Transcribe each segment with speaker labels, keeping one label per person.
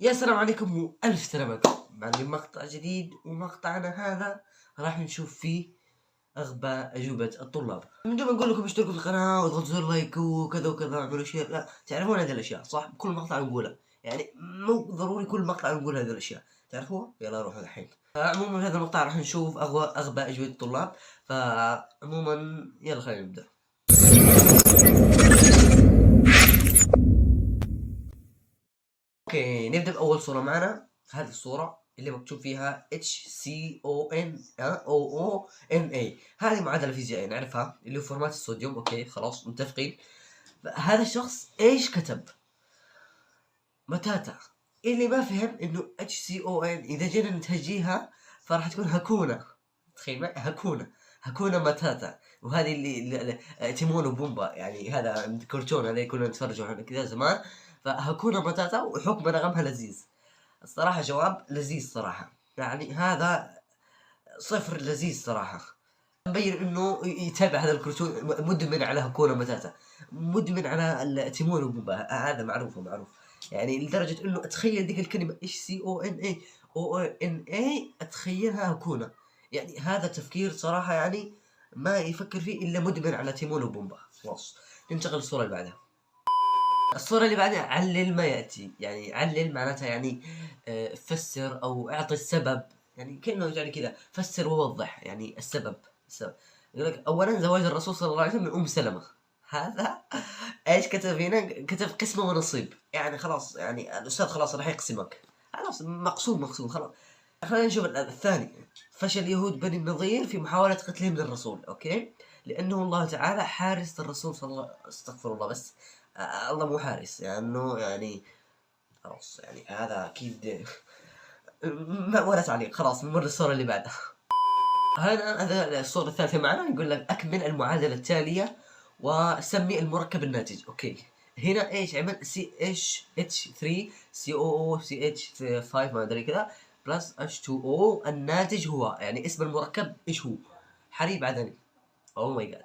Speaker 1: يا سلام عليكم وألف سلام عليكم. معنا مقطع جديد، ومقطعنا هذا راح نشوف فيه أغبى أجوبة الطلاب. من دون ما نقول لكم اشتركوا في القناة واضغطوا زر لايك وكذا وكذا اعملوا شير، لا تعرفون هذه الأشياء صح؟ كل مقطع نقولها، يعني مو ضروري كل مقطع نقول هذه الأشياء، تعرفوها؟ يلا روحوا الحين. عموما هذا المقطع راح نشوف أغبى أجوبة الطلاب، فعموما يلا خلينا نبدأ. اوكي نبدأ بأول صورة معنا. هذه الصورة اللي مكتوب فيها HCONOONA. هذه معادلة فيزيائية نعرفها اللي هو فورمات الصوديوم. اوكي خلاص متفقين. هذا الشخص ايش كتب؟ متاتا. اللي ما فهم انه HCON اذا جينا نتهجيها فراح تكون هكونا. تخيل معي هكونا ماتاتا. وهذه اللي تيمون وبومبا، يعني هذا كرتون هذا كنا نتفرجوا على كذا زمان. فهكونا ماتاتا وحكم نغمها لذيذ. الصراحة جواب لذيذ صراحة، يعني هذا صفر لذيذ صراحة. مبين انه يتابع هذا الكرتون، مدمن على هكونا ماتاتا، مدمن على تيمون وبومبا. هذا معروف. يعني لدرجة انه اتخيل ذيك الكلمة HCONA اتخيلها هكونا. يعني هذا تفكير صراحة، يعني ما يفكر فيه الا مدمن على تيمون وبومبا. خلاص ننتقل للصورة اللي بعدها. الصورة اللي بعدها علل ما يأتي. يعني علل معناتها يعني فسر أو أعطي السبب، يعني كأنه يعني كذا فسر ووضح يعني السبب. يقول لك أولا زواج الرسول صلى الله عليه وسلم من أم سلمة. هذا ايش كتب هنا؟ كتب قسمة ونصيب، يعني خلاص يعني الأستاذ خلاص راح يقسمك، خلاص مقسوم خلاص. خلينا نشوف الثاني. فشل يهود بني النضير في محاولة قتلهم للرسول. أوكي لأنه الله تعالى حارس الرسول صلى الله، استغفر الله، بس الله مو حارس لأنه يعني خلاص يعني هذا أكيد ولا تعليق. خلاص نمر للصورة اللي بعدها. هذا الصورة الثالثة معنا. يقول لك أكمل المعادلة التالية وسمي المركب الناتج. أوكي هنا إيش عمل؟ CH3 COO CH5 ما أدري كذا بلس H2O. الناتج هو يعني اسم المركب إيش هو؟ حليب عدني. أوه ماي جاد.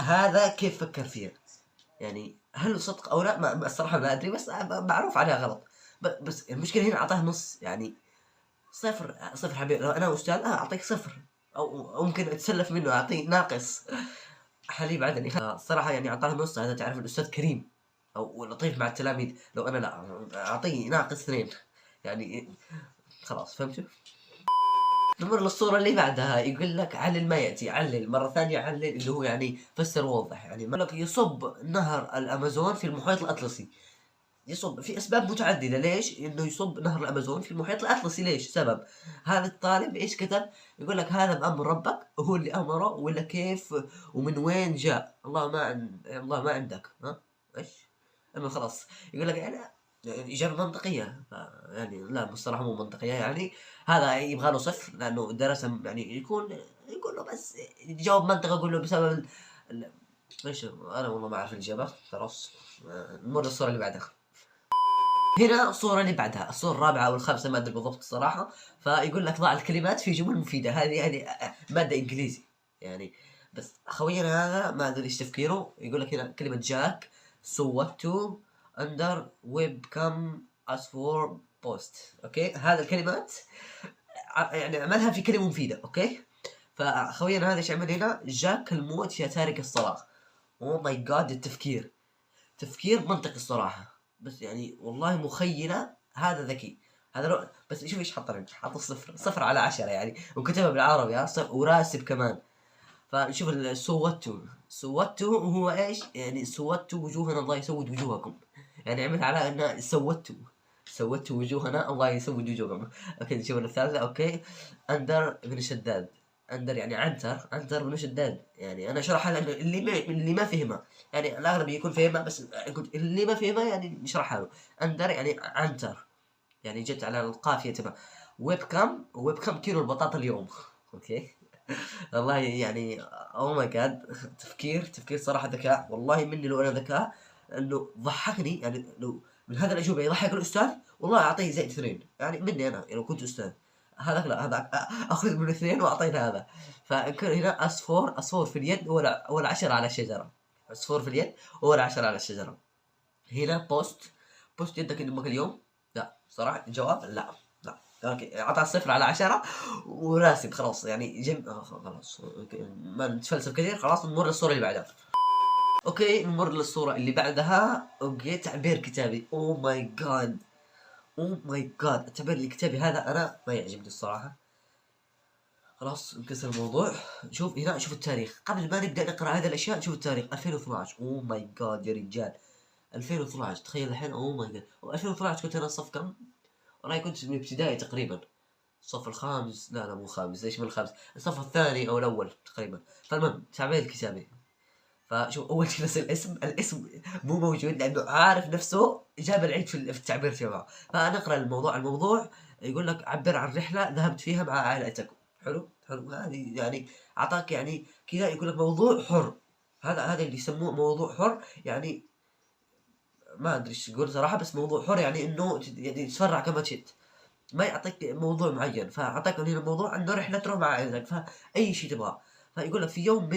Speaker 1: هذا كيف فكر فيها؟ يعني هل صدق او لا؟ ما الصراحه ما ادري، بس معروف عليها غلط. بس المشكله هنا اعطاه نص، يعني صفر حبيبي. لو انا استاذ اعطيك صفر، او ممكن اتسلف منه اعطيه ناقص. حليب عدني الصراحه يعني اعطاه نص. هذا تعرف الاستاذ كريم او لطيف مع التلاميذ. لو انا لا اعطيه ناقص 2 يعني. خلاص فهمتوا. نمر للصورة اللي بعدها. يقول لك علل ما يأتي. علل مرة ثانية، علل اللي هو يعني فسر ووضح. يعني يقول لك يصب نهر الأمازون في المحيط الأطلسي. يصب في أسباب متعددة ليش إنه يصب نهر الأمازون في المحيط الأطلسي. ليش؟ سبب. هذا الطالب إيش كتب؟ يقول لك هذا بأمر ربك، هو اللي أمره، ولا كيف ومن وين جاء؟ الله ما عندك ها؟ إيش؟ أما خلاص يقول لك يعني إجابة منطقية. يعني لا بصراحة مو منطقية. يعني هذا يبغى له صفر لأنه درس، يعني يقول له بس جاوب منطقي. أقول له بسبب ايش؟ أنا والله ما أعرف الإجابة. خلاص نمر للصورة اللي بعدها. هنا الصورة اللي بعدها، الصورة الرابعة أو الخامسة ما أدري بالضبط الصراحة. فيقول لك ضع الكلمات في جمل مفيدة. هذه يعني مادة إنجليزي يعني. بس خوينا هذا ما أدري إيش تفكيره. يقول لك هنا كلمة جاك سوتو أندر ويب كم أسفور بوست. أوكي هذا الكلمات يعني عملها في كلمة مفيدة. أوكي فخوينا هذا إيش عمل هنا؟ جاك الموت يا تارك الصلاة. أوه ماي جاد. التفكير تفكير منطقي الصراحة، بس يعني والله مخيلة. هذا ذكي. هذا لو بس شوف ايش حط هنا. حط صفر على 10 يعني، وكتبها بالعربي وراسب كمان. فشوف سوتوا هو ايش يعني؟ سوتوا وجوهنا الله يسود وجوهكم. يعني عمل على ان سوتوا وجوهنا الله يسود وجوهكم. اوكي نشوف الثالثة. اوكي اندر ابن شداد. اندر يعني عنتر بن شداد. يعني انا اشرحها لانه اللي ما فهمها، يعني الاغلب يكون فهمها، بس قلت اللي ما فهمها يعني نشرحها له. اندر يعني عنتر، يعني جت على القافيه تبع. ويب كم كيلو البطاطا اليوم. اوكي والله يعني او ماي جاد. تفكير صراحه ذكاء. والله مني لو انا ذكاء انه ضحكني. يعني لو من هذا الاجوبه يضحك الاستاذ والله اعطيه زائد 2. يعني مني انا لو كنت استاذ. هذاك لا، هذا اخذ من 2 واعطينا هذا. فكان هنا عصفور في اليد ولا 10 على الشجره. عصفور في اليد ولا 10 على الشجره. هنا بوست يدك امك اليوم. لا صراحة الجواب لا. لا اوكي، اعطى 0/10 وراسب خلاص يعني خلاص ما نتفلسف كثير، خلاص نمر للصورة اللي بعدها. اوكي نمر للصورة اللي بعدها. اوكي تعبير كتابي، اوه ماي جاد، اوه ماي جاد، التعبير الكتابي هذا انا ما يعجبني الصراحة. خلاص نكسر الموضوع. شوف هنا، شوف التاريخ قبل ما نبدأ نقرأ هذه الأشياء. شوف التاريخ 2012، اوه ماي جاد يا رجال 2012. تخيل الحين، اوه ماي جاد. 2012 كنت انا الصف كم؟ والله كنت من ابتدائي تقريبا، الصف الخامس، لا مو خامس، ليش من الخامس، الصف الثاني او الاول تقريبا. فالمهم تعبير الكتابي. فشوف اول شيء بس الاسم مو موجود لانه عارف نفسه جاب العيد في التعبير تبعه. فنقرا الموضوع يقول لك عبر عن رحله ذهبت فيها مع عائلتك. حلو حلو، هذه يعني اعطاك يعني كذا، يقول لك موضوع حر. هذا اللي يسموه موضوع حر يعني. ما ادري ايش تقول صراحه، بس موضوع حر يعني انه يعني تتفرع كما تشئت، ما يعطيك موضوع معين. فاعطاك هنا الموضوع انه رحله تروح مع عائلتك، فاي شيء تبغاه. فيقول لك في يوم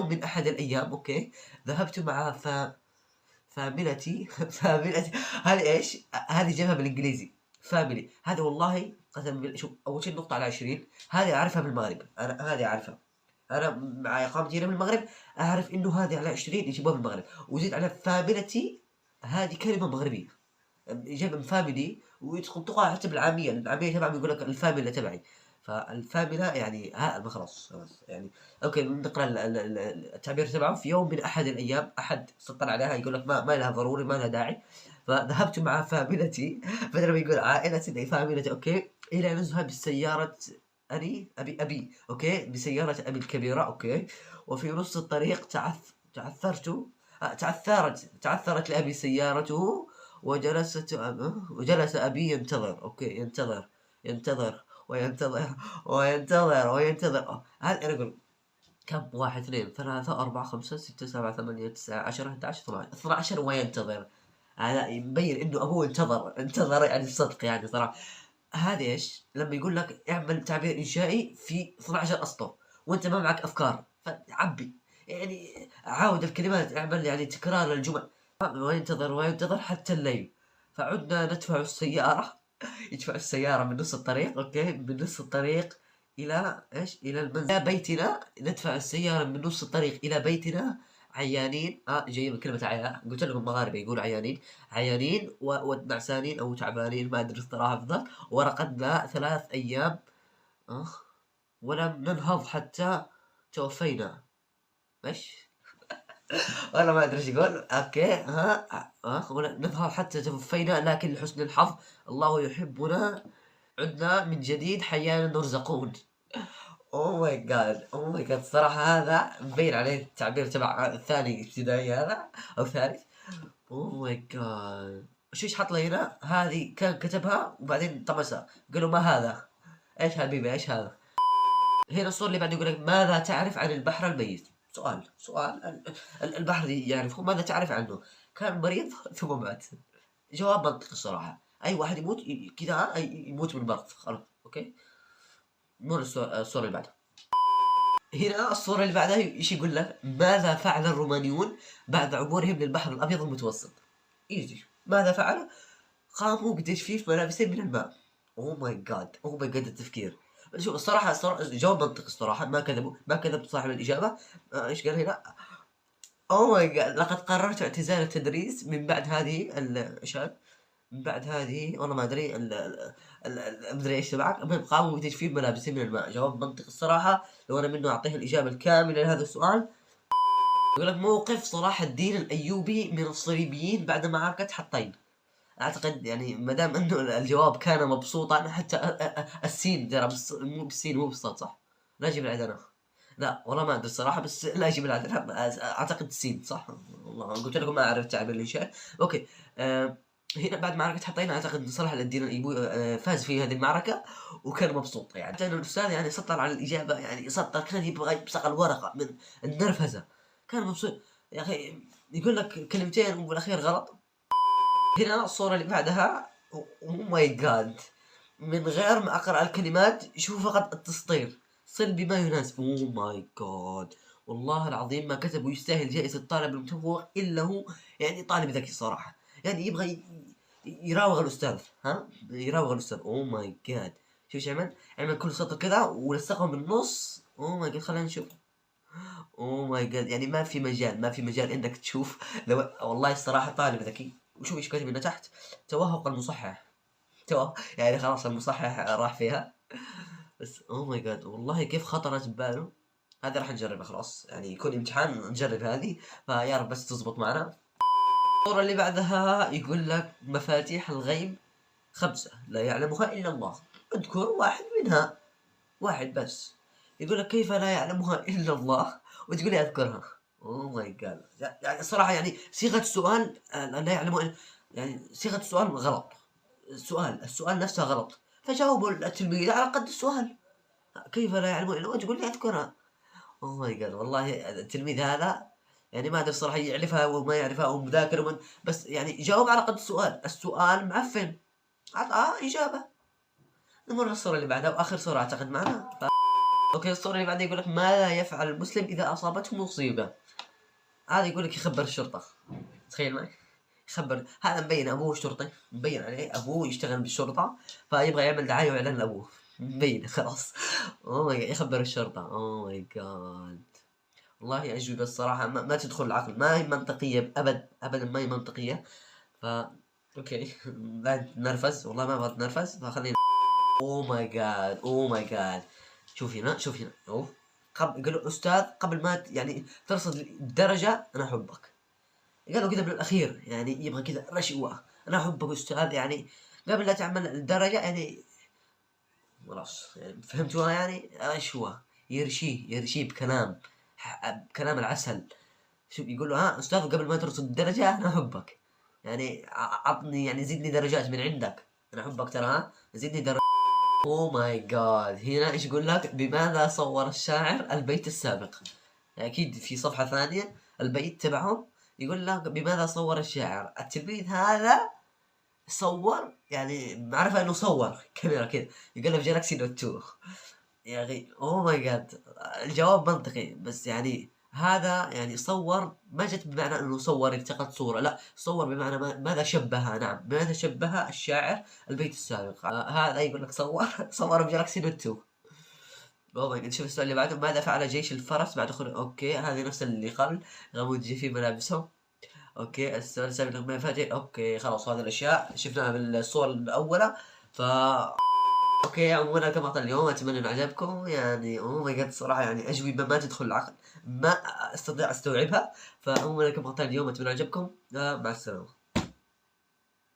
Speaker 1: من احد الايام، اوكي، ذهبت مع فاميلتي فاميلتي. هذه ايش؟ هذه جابها بالانجليزي فاميلي. هذه والله قسم بالله، شوف اول شيء النقطه على 20 هذه اعرفها بالمغرب، انا هذه اعرفها. انا مع اقامتي هنا بالمغرب اعرف انه هذه على 20 يجيبوها بالمغرب. وزيد على فاميلتي، هذه كلمه مغربيه جايبه من فاميلي، وينطقوها حتى بالعاميه، العاميه تبعهم يقول لك الفاميلا تبعي. فالفاميلا يعني ها خلاص يعني. اوكي نقرا التعبير تبعه. في يوم من احد الايام، احد سطر عليها يقول لك ما لها ضروري، ما لها داعي. فذهبت مع فاميلتي بدل ما يقول عائلتي فاميلتي، اوكي، الى نزهه بالسياره. ابي اوكي، بسياره ابي الكبيره، اوكي. وفي نص الطريق تعثرت لأبي سيارته، وجلس أبي ينتظر، أوكي، ينتظر وينتظر. هذا أنا أقول كم؟ 1 2 3 4 5 6 7 8 9 10 11 12 وينتظر. هذا يبين إنه أبوه انتظر يعني الصدق يعني صراحة. هذا إيش؟ لما يقول لك اعمل تعبير إنشائي في 12 أسطر وأنت ما معك أفكار، فعبي يعني، عاود الكلمات، اعمل يعني تكرار الجمل. وينتظر حتى الليل. فعدنا ندفع السيارة. يدفع السيارة من نص الطريق، أوكي، من نص الطريق إلى إيش؟ إلى المنزل، إلى بيتنا. ندفع السيارة من نص الطريق إلى بيتنا عيانين. جاي من كلمة عيان، قلت لكم المغاربة يقولوا عيانين ونعسانين أو تعبانين، ما أدري الصراحة بالضبط. ورقدنا 3 أيام ولم ننهض حتى توفينا. ايش؟ والله ما ادري ايش يقول. اوكي نظهر حتى توفينا، لكن لحسن الحظ الله يحبنا، عدنا من جديد حيانا نرزقون. اوه ماي جاد، اوه ماي جاد، الصراحة هذا مبين عليه التعبير تبع الثاني ابتدائي هذا او ثالث. اوه ماي جاد، ايش حط لي هنا؟ هذه كان كتبها وبعدين طمسها، قالوا ما هذا؟ ايش حبيبي ايش هذا؟ هنا الصورة اللي بعد يقول لك ماذا تعرف عن البحر الميت؟ سؤال البحر يعرفه، ماذا تعرف عنه؟ كان مريض ثم مات. جواب منطقي الصراحة، أي واحد يموت كذا يموت من مرض خلاص. أوكي نور الصورة اللي بعدها. هنا الصورة اللي بعدها ايش يقول لك؟ ماذا فعل الرومانيون بعد عبورهم للبحر الأبيض المتوسط؟ ايزي، ماذا فعلوا؟ قاموا بتجفيف ملابسهم من الماء. اوه ماي جاد، اوه ماي جاد التفكير. شوف الصراحة جواب منطقي الصراحة، ما كذب صاحب الإجابة. ايش قال هنا؟ اوه ماي جاد، لقد قررت اعتزال التدريس من بعد هذه ايش هذا؟ من بعد هذه والله ما ادري ما ادري ايش تبعك. المهم قاموا بتجفيف ملابسهم من الماء. جواب منطقي الصراحة، لو انا منه اعطيه الإجابة الكاملة لهذا السؤال. يقول لك موقف صلاح الدين الأيوبي من الصليبيين بعد معركة حطين. اعتقد يعني ما دام انه الجواب كان مبسوطا، حتى السين ترى مو بالسين مو بالصاد صح؟ لا اجيب العدنة. لا والله ما ادري الصراحه، بس لا اجيب العدنة. اعتقد السين صح. والله قلت لكم ما اعرف تعبير الانشاء. اوكي هنا بعد معركة حطين اعتقد صلاح الدين الايوبي فاز في هذه المعركة وكان مبسوط. يعني حتى انه الاستاذ يعني سطر على الاجابة، يعني سطر كان يبغى يمسك الورقة من النرفزة، كان مبسوط يا اخي. يقول لك كلمتين وبالاخير غلط. هنا الصورة اللي بعدها، اوه ماي جاد، من غير ما اقرا الكلمات شوف فقط التسطير. صل بما يناسب. اوه ماي جاد، والله العظيم ما كتب ويستاهل جائزة الطالب المتفوق الا هو. يعني طالب ذكي صراحة، يعني يبغى يراوغ الاستاذ، ها يراوغ الاستاذ. اوه ماي جاد، شوف ايش عمل؟ عمل كل سطر كذا ولصقهم بالنص. اوه ماي جاد، خلينا نشوف. اوه ماي جاد، يعني ما في مجال، ما في مجال انك تشوف. لو والله الصراحه طالب ذكي. وشوف ايش كاتب هنا تحت: توهق المصحح. يعني خلاص المصحح راح فيها. بس اوه ماي جاد، والله كيف خطرت بباله. هذا راح نجربها خلاص، يعني يكون امتحان نجرب هذه، فيا رب بس تزبط معنا. الصورة اللي بعدها يقول لك: مفاتيح الغيب 5 لا يعلمها إلا الله، اذكر واحد منها. واحد بس. يقول لك: كيف لا يعلمها إلا الله وتقول لي أذكرها؟ اوه ماي جاد، يعني الصراحة يعني صيغة السؤال لا يعلمها، يعني صيغة السؤال غلط. السؤال نفسه غلط، فجاوبوا التلميذ على قد السؤال. كيف لا يعلمون إلا الله تقول لي أذكرها؟ اوه ماي جاد، والله التلميذ هذا يعني ما ادري الصراحه يعرفها وما يعرفها او مذاكر بس يعني جاوب على قد السؤال. السؤال معفن، عطى اجابه. نمر للصوره اللي بعدها واخر صوره اعتقد معنا. اوكي، الصوره اللي بعدها يقول لك: ماذا يفعل المسلم اذا اصابته مصيبه؟ هذا يقول لك يخبر الشرطه. تخيل معي، يخبر. هذا مبين ابوه شرطي، مبين عليه ابوه يشتغل بالشرطه، فيبغى يعمل دعايه واعلان لابوه. مبين خلاص. اوه ماي جاد، يخبر الشرطه. اوه ماي جاد، والله أجوبة الصراحة ما تدخل العقل، ما هي منطقية أبدا، ما هي منطقية. ف أوكي. لا نتنرفز، والله ما أبغى أتنرفز، فخلينا. أوه ماي جاد، أوه ماي جاد. شوف هنا، شوف هنا. أوه، قال له: أستاذ قبل ما يعني ترصد الدرجة أنا أحبك. قال له كذا بالأخير، يعني يبغى كذا رشوة: أنا أحبك أستاذ، يعني قبل لا تعمل الدرجة، يعني خلاص، يعني فهمتوها، يعني رشوة. يرشيه بكلام، بكلام العسل. شوف يقول له: ها استاذ قبل ما ترصد الدرجة انا احبك، يعني عطني، يعني زدني درجات من عندك، انا احبك ترى، ها زدني درجات. اوه ماي جاد، هنا ايش يقول لك؟ بماذا صور الشاعر البيت السابق؟ يعني اكيد في صفحة ثانية البيت تبعهم يقول لك: بماذا صور الشاعر. التلميذ هذا صور، يعني معرفة انه صور كاميرا كذا، يقول له: جالاكسي نوت 2. يا اخي اوه ماي جاد، الجواب منطقي، بس يعني هذا يعني صور ما جت بمعنى انه صور التقط صورة، لا، صور بمعنى ماذا شبه، نعم، ماذا شبه الشاعر البيت السابق. هذا يقول لك صور صور بجالاكسي نوت 2. اوه ماي جاد، شوف السؤال اللي بعده: ماذا فعل جيش الفرس بعد خروج؟ اوكي، هذه نفس اللي قبل، غموض في ملابسهم. اوكي، السؤال السابق ما فاتح. اوكي خلاص، هذه الاشياء شفناها بالصور الاولى. ف اوكي، عموما كما قال اليوم، اتمنى انه عجبكم. يعني اوه ماي جاد، صراحه يعني اجوبه ما تدخل العقل، ما استطيع استوعبها. فعموما كما قال اليوم، اتمنى عجبكم. مع السلامه.